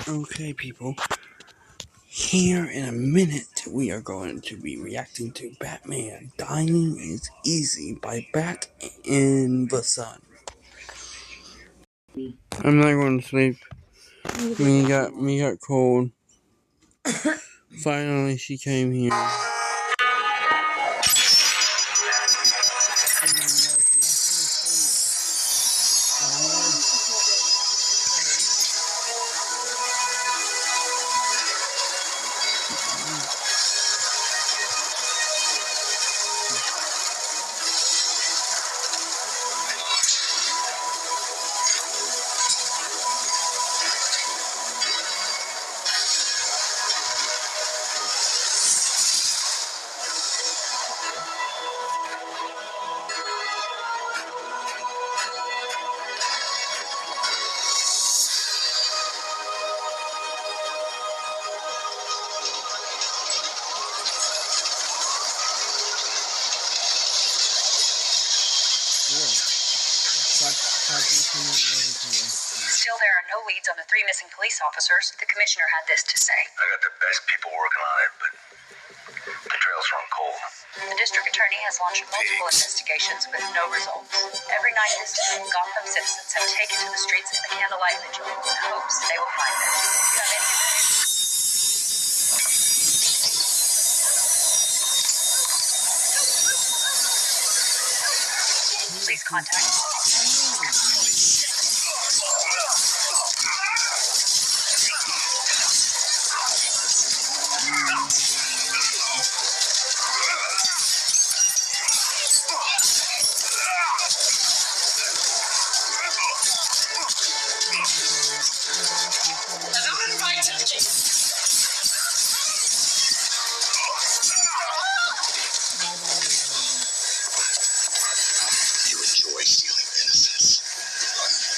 Okay, people. Here in a minute, we are going to be reacting to Batman Dying is Easy by Bat in the Sun. I'm not going to sleep. Me got cold. Finally, she came here. Still, there are no leads on the 3 missing police officers. The commissioner had this to say. I got the best people working on it, but the trails run cold. The district attorney has launched multiple investigations with no results. Every night this week, Gotham citizens have taken to the streets in the candlelight vigil in hopes they will find them. If you have any information, please contact me. You enjoy stealing innocence.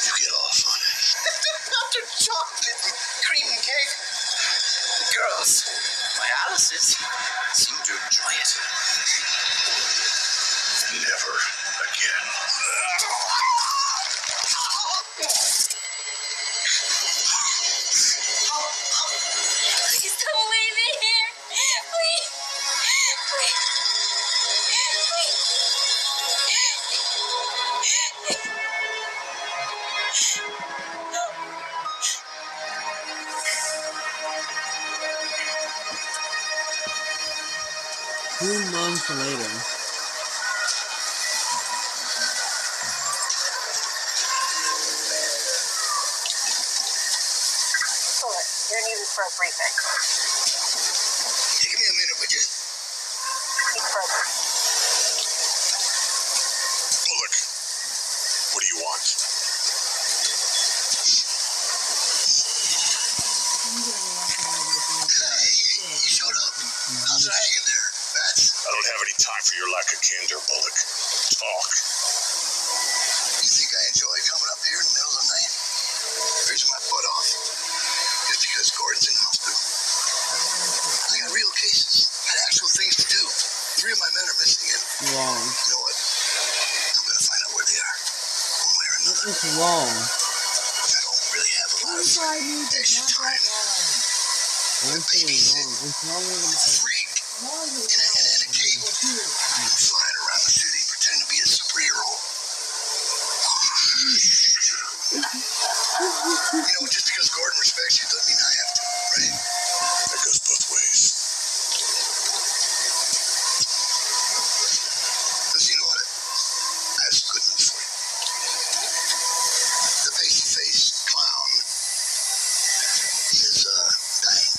You get off on it. After chocolate and cream cake. The girls, my Alice's, seem to enjoy it. Never again. Please don't leave me here. Please. Please. 2 months later. You're needed for a briefing. Give me a minute, would you? Speak further. Bullock, what do you want? Hey, you showed up. How's it hanging there, Bats? I don't have any time for your lack of candor, Bullock. Talk. You think I enjoy coming up here in the middle of the night? Freezing my butt off. Just because Gordon's in the hospital. I got real cases. I had actual things to do. 3 of my men are missing and Wrong. you know what? I'm gonna find out where they are. One way or another. It's wrong. I don't really have a lot of extra time. It's wrong. It's wrong with A freak in a cape flying around the city pretending to be a superhero. You know, just because Gordon respects you doesn't mean I have to, right? That goes both ways. Because you know what? I have some good news for you. The face-to-face clown is, dying.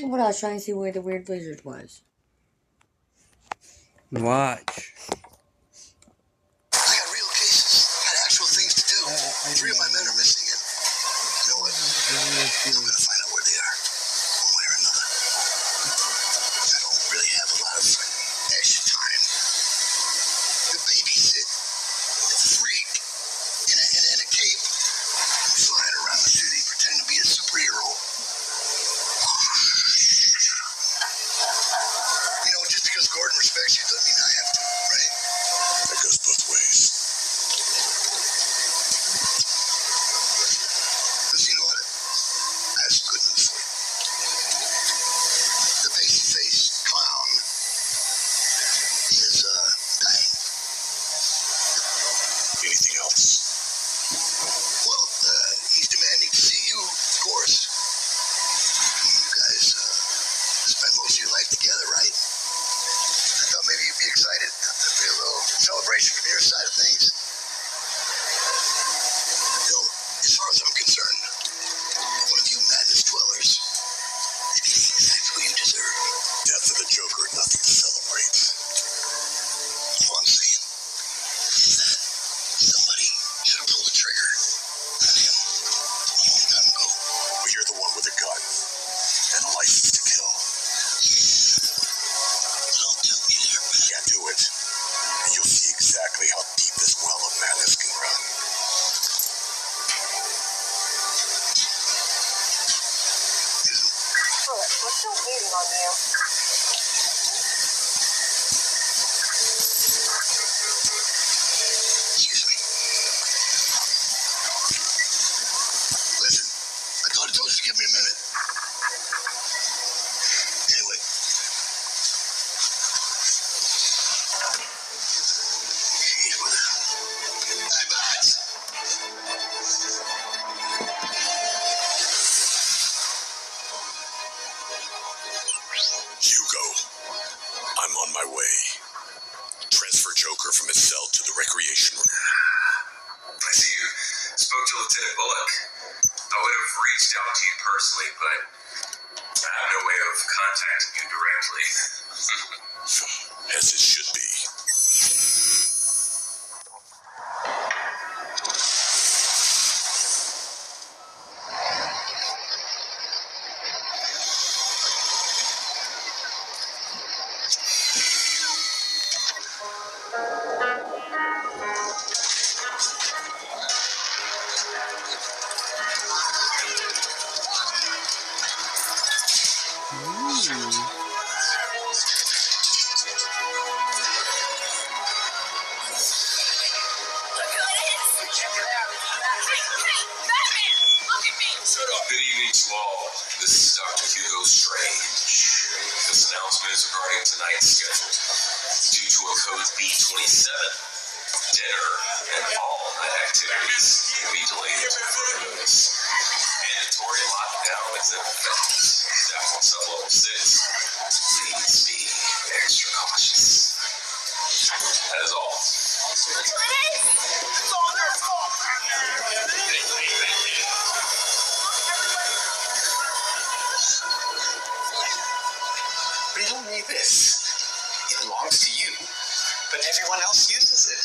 What I was trying to see where the weird lizard was. Watch. I got real cases. I had actual things to do. 3 of my men are missing and you know what? I'm gonna find out where they are. One way or another. I don't really have a lot of extra time. The babysit. Freak in a cape flying around the city pretending to be a superhero. You know, just because Gordon respects you doesn't mean I have to, right? That goes both ways. my way. Transfer Joker from his cell to the recreation room. I see you spoke to Lieutenant Bullock. I would have reached out to you personally, but I have no way of contacting you directly. As it should be. Good evening to all. This is Dr. Hugo Strange. This announcement is regarding tonight's schedule. Due to a code B27, dinner and all night activities will be delayed until further notice. Mandatory lockdown is in effect. Staff on sublevel 6, please be extra cautious. That is all. It's all their fault. But you don't need this. It belongs to you, but everyone else uses it.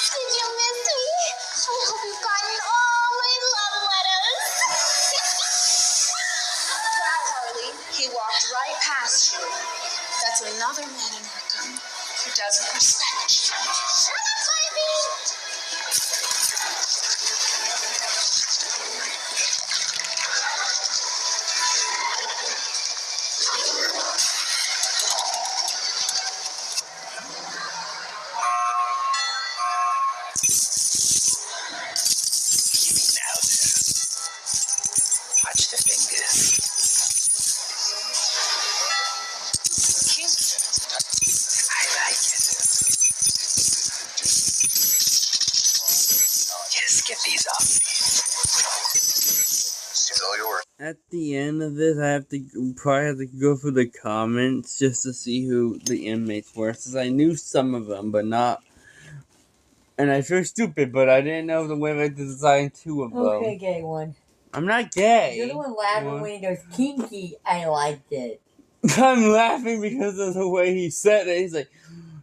Did you miss me? I hope you've gotten all my love letters. That, Harley, he walked right past you. That's another man in Arkham who doesn't respect you. Shut up, baby! Now then, watch the fingers. I like it. Just get these off me. It's all yours. At the end of this, I have to probably have to go through the comments just to see who the inmates were, since I knew some of them, but not. And I feel stupid, but I didn't know the way I designed two of them. Okay, gay one. I'm not gay. You're the one laughing when he goes kinky. I liked it. I'm laughing because of the way he said it. He's like,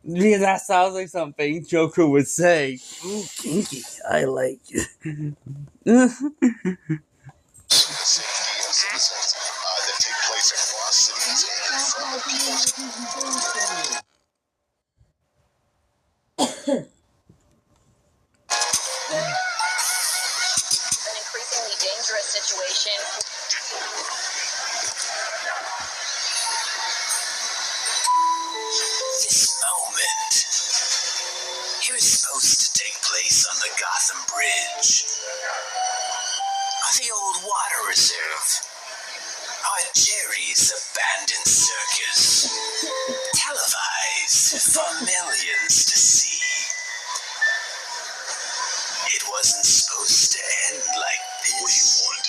because that sounds like something Joker would say. Ooh, kinky. I like it. Safety incidents that take place across cities and An increasingly dangerous situation. This moment, it was supposed to take place on the Gotham Bridge, on the old water reserve, on Jerry's abandoned circus, televised for millions to see. It wasn't supposed to end like this. what do you want?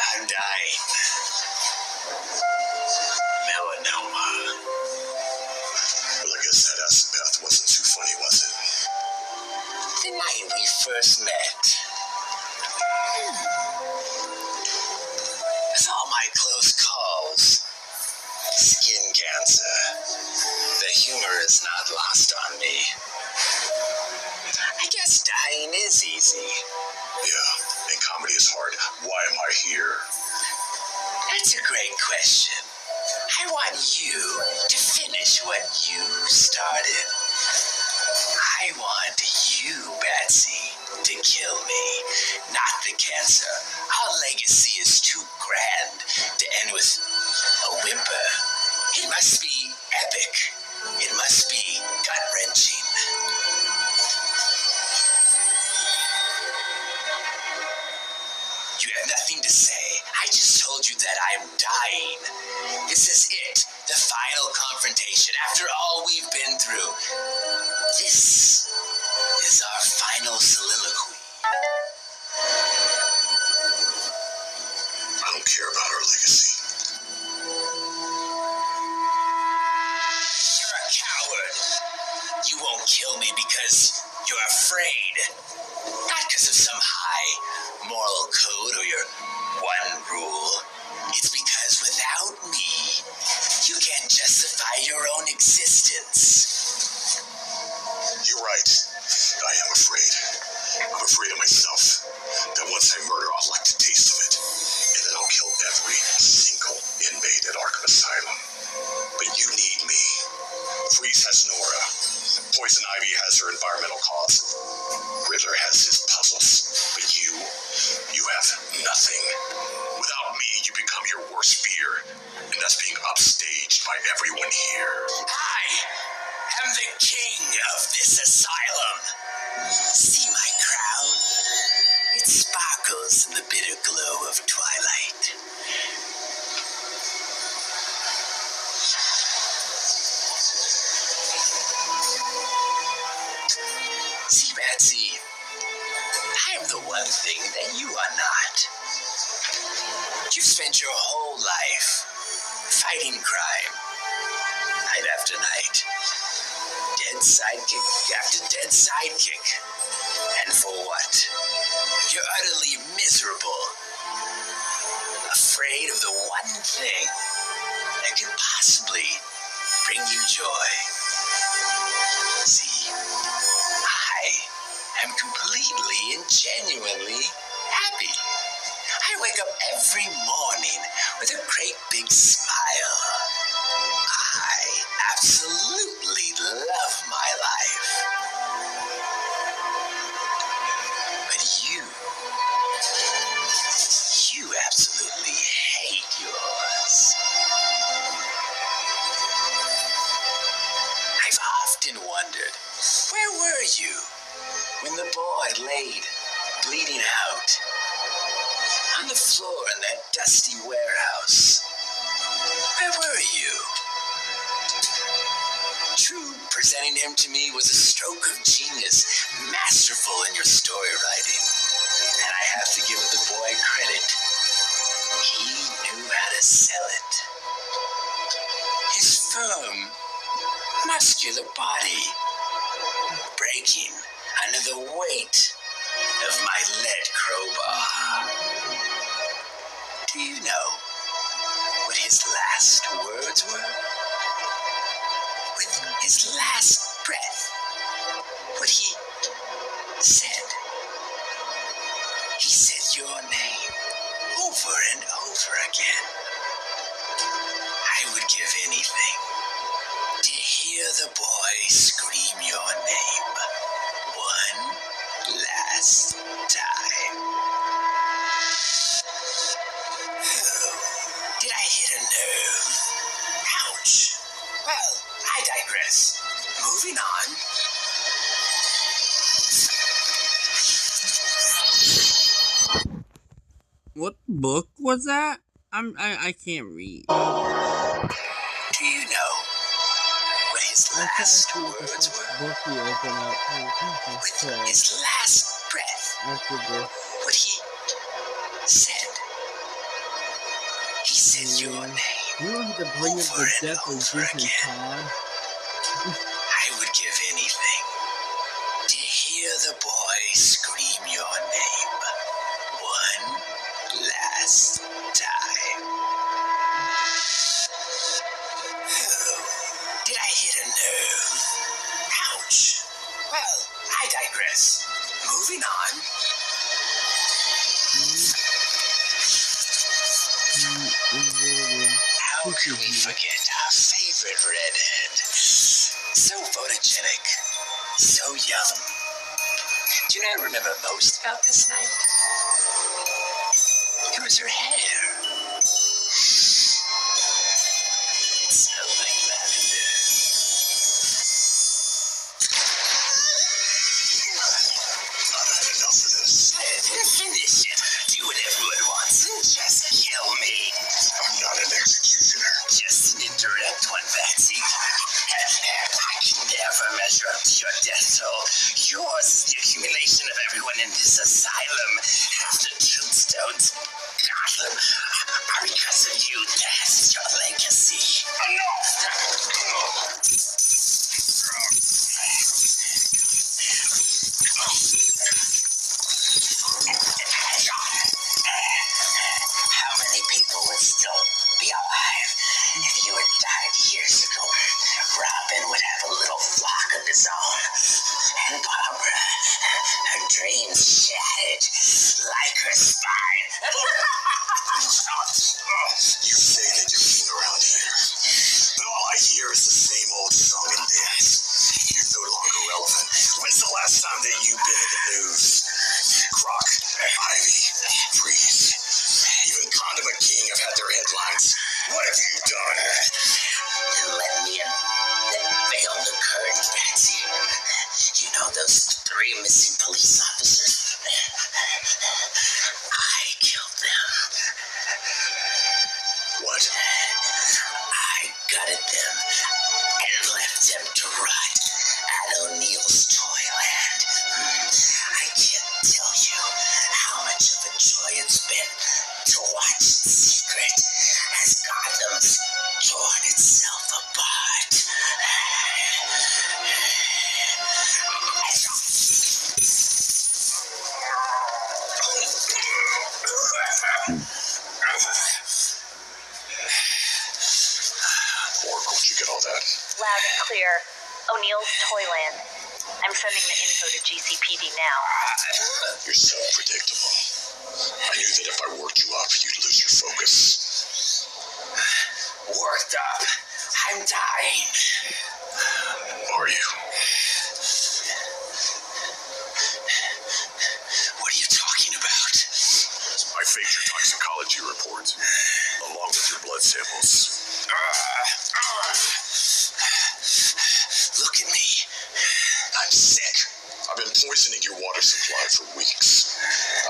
I'm dying. Melanoma. Well, I guess that acid bath wasn't too funny, was it? The night we first met. With all my close calls. Skin cancer. The humor is not lost on me. I guess dying is easy. Yeah, and comedy is hard. Why am I here? That's a great question. I want you to finish what you started. I want you, Batsy, to kill me, not the cancer. Our legacy is too grand to end with a whimper. It must be epic. It must be gut-wrenching. You have nothing to say. I just told you that I'm dying. This is it. The final confrontation after all we've been through. This is our final soliloquy. I don't care about our legacy. You're a coward. You won't kill me because you're afraid. Not because of some high moral code or your one rule. It's because without me, you can't justify your own existence. You're right. I am afraid. I'm afraid of myself. That once I murder, I'll like the taste of it. And then I'll kill every single inmate at Arkham Asylum. But you need me. Freeze has Nora. Poison Ivy has her environmental cause. Riddler has his puzzles. But you have nothing. Without me, you become your worst fear. And that's being upstaged by everyone here. I am the king of this asylum. See my crown? It sparkles in the bitter glow of twilight. See, Betsy, I am the one thing that you are not. You've spent your whole life fighting crime, night after night. Dead sidekick after dead sidekick. And for what? You're utterly miserable. Afraid of the one thing that could possibly bring you joy. See, I am completely and genuinely happy. I wake up every morning with a great big smile. I absolutely love my life. But you absolutely hate yours. I've often wondered, where were you when the boy laid bleeding out on the floor in that dusty warehouse? Where were you? True, presenting him to me was a stroke of genius, masterful in your story writing. And I have to give the boy credit. He knew how to sell it. His firm, muscular body breaking under the weight of my lead crowbar. Do you know what his last words were? With his last breath, what he said. He said your name over and over again. I would give anything to hear the boy scream your name one last time. Oh, did I hit a nerve? Ouch. Well, I digress. Moving on. What book was that? I can't read. Do you know what his last words were? Book you open up With his last breath, after this. what he said. He said your name. You don't have to bring up Over the and death of over Disney again. Todd. I would give anything to hear the boy scream your name one last time. Oh, did I hit a nerve? Ouch. Well, I digress. Moving on. How could we forget our favorite redhead? So photogenic, so young. Do you know what I remember most about this night? It was her hair. It smelled like lavender. I've had enough of this. Finish it. Do what everyone roads, Gotham, are because of you. That's your legacy. How many people would still be alive if you had died years ago? Robin would have a little flock of his own. And Barbara, her dreams shattered like her spine. You say that you're king around here, but all I hear is the same old song and dance. You're no longer relevant. When's the last time that you've been in the news? Croc, Ivy, Freeze, even Condom King have had their headlines. What have you done? Let me unveil the curtain, Patsy. You know those 3 missing police officers? I killed them. What? I gutted them and left them to rot at O'Neill's Toyland. I can't tell you how much of a joy it's been to watch in secret as Gotham's torn itself apart. Oracle, did you get all that? Loud and clear. O'Neill's Toyland. I'm sending the info to GCPD now. You're so predictable. I knew that if I worked you up, you'd lose your focus. Worked up. I'm dying. Are you? What are you talking about? I faked your toxicology report, along with your blood samples. Look at me. I'm sick. I've been poisoning your water supply for weeks.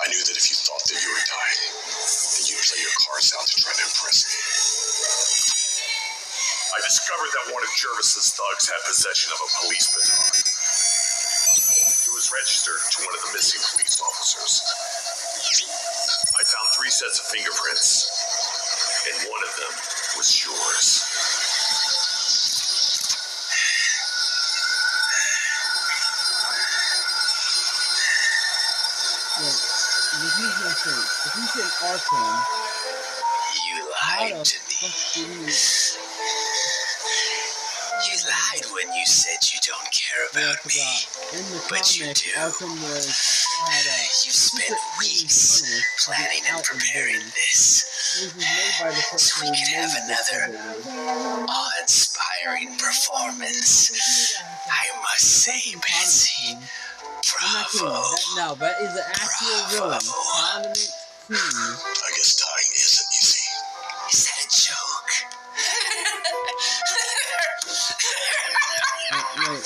I knew that if you thought that you were dying, that you'd play your cards out to try to impress me. I discovered that one of Jervis's thugs had possession of a police baton. It was registered to one of the missing police officers. I found 3 sets of fingerprints, and one of them was yours. If you said Arkham, You how lied the to me. fuck did you... You lied when you said you don't care Yeah, I about me. forgot. In the But you comics, do. Arkham had a You spent weeks planning and preparing this. This was made by the So person we who could have made this another movie. awe-inspiring performance. I must say, Betsy, I'm not kidding. bravo. No, that is the actual villain. Condiment King. I guess dying isn't easy. Is that a joke? Wait,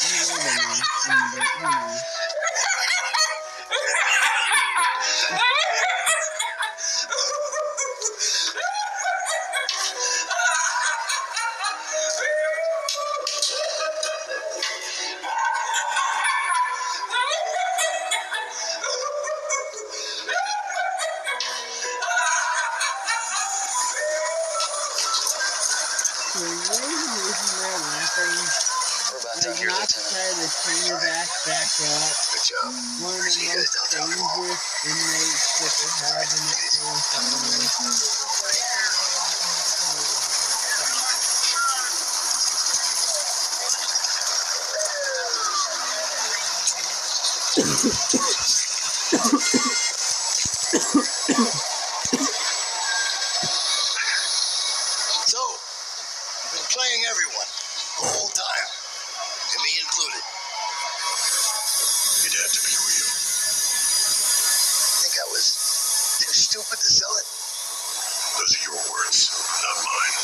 Like not to try to turn your back up. Good job. One of the most dangerous inmates that they have in the So, you've been playing everyone the whole time, and me included. It had to be real. Think I was too stupid to sell it? Those are your words, not mine.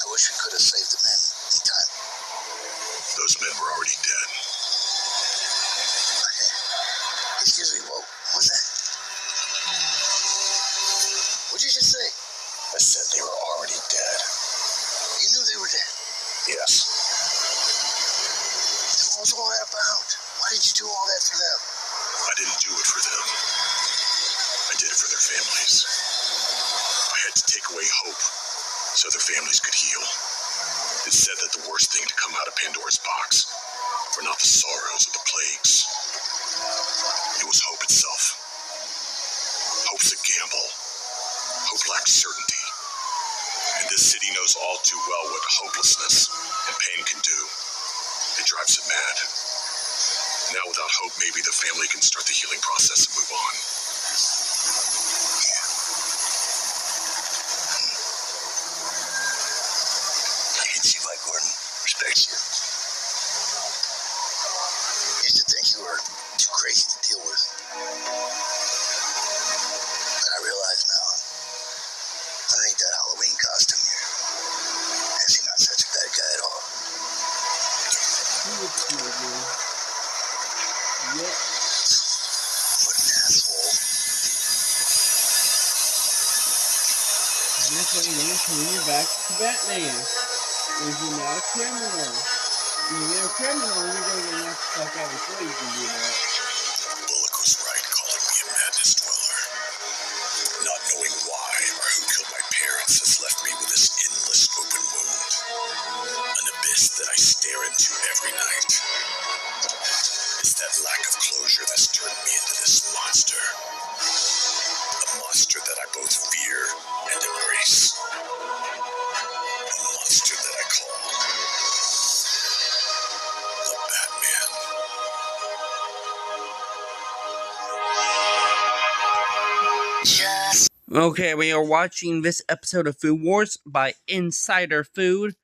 I wish we could have saved the men in time. Those men were already dead. Okay. Excuse me, what was that? What'd you just say? I said they were already dead. You knew they were dead? Yes. Then what was all that about? Why did you do all that for them? I didn't do it for them. hopes other families could heal. It said that the worst thing to come out of Pandora's box were not the sorrows or the plagues. It was hope itself. Hope's a gamble. Hope lacks certainty. And this city knows all too well what hopelessness and pain can do. It drives it mad. Now without hope, maybe the family can start the healing process and move on. I can see why Gordon respects you. I used to think you were too crazy to deal with. But I realize now, underneath that Halloween costume, you're actually not such a bad guy at all. Yep. What an asshole. That's why you're gonna turn your back to Batman. If you're not a criminal. If you're a criminal, you're gonna get knocked the fuck out before you can do that. Bullock was right calling me a madness dweller. Not knowing why or who killed my parents has left me with this endless open wound. An abyss that I stare into every night. It's that lack of closure that's turned me into this monster. A monster that I both fear and embrace. A monster that I call the Batman. Okay, we are watching this episode of Food Wars by Insider Food.